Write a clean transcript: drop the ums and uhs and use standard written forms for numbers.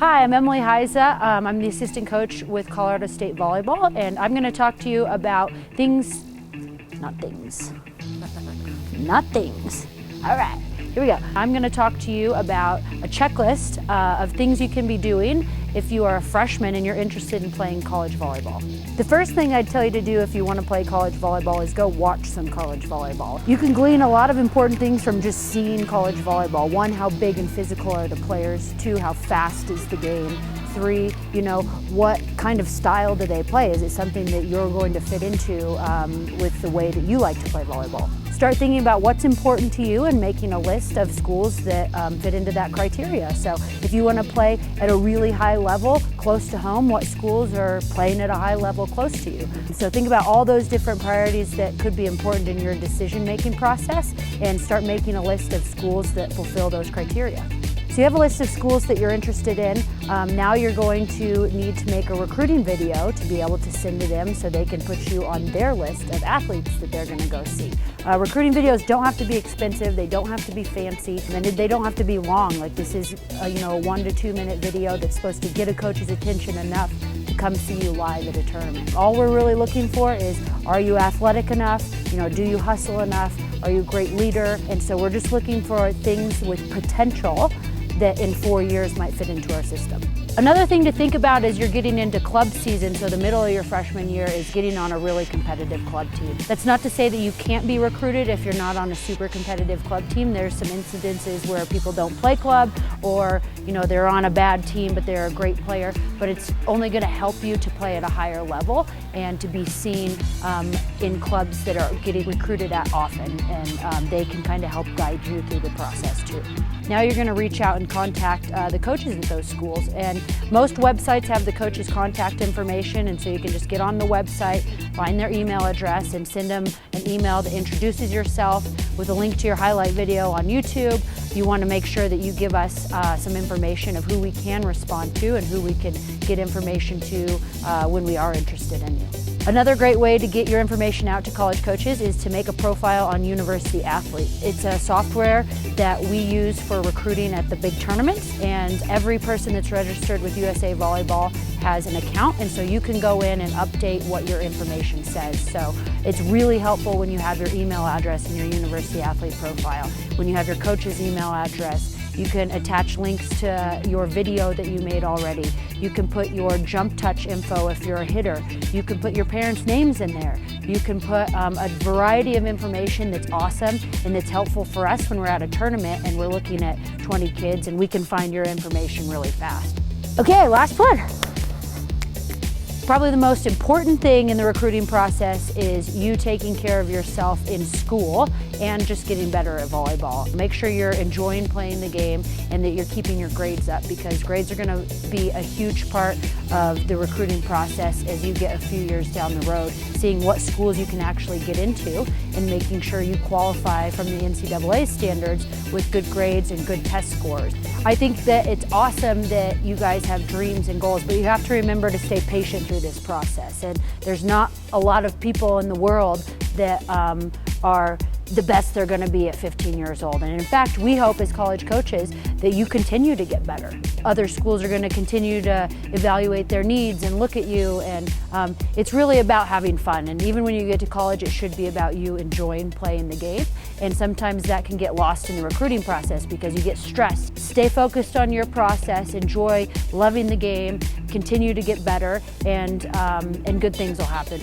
Hi, I'm Emily Heiza. I'm the assistant coach with Colorado State Volleyball, and I'm going to talk to you about not things. All right, here we go. I'm going to talk to you about a checklist of things you can be doing if you are a freshman and you're interested in playing college volleyball. The first thing I'd tell you to do if you want to play college volleyball is go watch some college volleyball. You can glean a lot of important things from just seeing college volleyball. One, how big and physical are the players? Two, how fast is the game? Three, what kind of style do they play? Is it something that you're going to fit into with the way that you like to play volleyball? Start thinking about what's important to you and making a list of schools that fit into that criteria. So if you want to play at a really high level close to home, what schools are playing at a high level close to you? So think about all those different priorities that could be important in your decision-making process and start making a list of schools that fulfill those criteria. So you have a list of schools that you're interested in. Now you're going to need to make a recruiting video to be able to send to them so they can put you on their list of athletes that they're going to go see. Recruiting videos don't have to be expensive, they don't have to be fancy, and they don't have to be long. Like this is a 1 to 2 minute video that's supposed to get a coach's attention enough to come see you live at a tournament. All we're really looking for is, are you athletic enough? Do you hustle enough? Are you a great leader? And so we're just looking for things with potential that in 4 years might fit into our system. Another thing to think about as you're getting into club season, so the middle of your freshman year, is getting on a really competitive club team. That's not to say that you can't be recruited if you're not on a super competitive club team. There's some incidences where people don't play club or they're on a bad team but they're a great player, but it's only going to help you to play at a higher level and to be seen in clubs that are getting recruited at often, and they can kind of help guide you through the process too. Now you're going to reach out and contact the coaches at those schools, and most websites have the coach's contact information, and so you can just get on the website, find their email address, and send them an email that introduces yourself with a link to your highlight video on YouTube. You want to make sure that you give us some information of who we can respond to and who we can get information to when we are interested in you. Another great way to get your information out to college coaches is to make a profile on University Athlete. It's a software that we use for recruiting at the big tournaments, and every person that's registered with USA Volleyball has an account, and so you can go in and update what your information says. So it's really helpful when you have your email address in your University Athlete profile. When you have your coach's email address, you can attach links to your video that you made already. You can put your jump touch info if you're a hitter. You can put your parents' names in there. You can put a variety of information that's awesome and that's helpful for us when we're at a tournament and we're looking at 20 kids, and we can find your information really fast. Okay, last one. Probably the most important thing in the recruiting process is you taking care of yourself in school and just getting better at volleyball. Make sure you're enjoying playing the game and that you're keeping your grades up, because grades are going to be a huge part of the recruiting process as you get a few years down the road, seeing what schools you can actually get into and making sure you qualify from the NCAA standards with good grades and good test scores. I think that it's awesome that you guys have dreams and goals, but you have to remember to stay patient through this process. And there's not a lot of people in the world that are the best they're going to be at 15 years old. And in fact, we hope as college coaches that you continue to get better. Other schools are going to continue to evaluate their needs and look at you, and it's really about having fun. And even when you get to college, it should be about you enjoying playing the game. And sometimes that can get lost in the recruiting process because you get stressed. Stay focused on your process, enjoy loving the game, continue to get better, and good things will happen.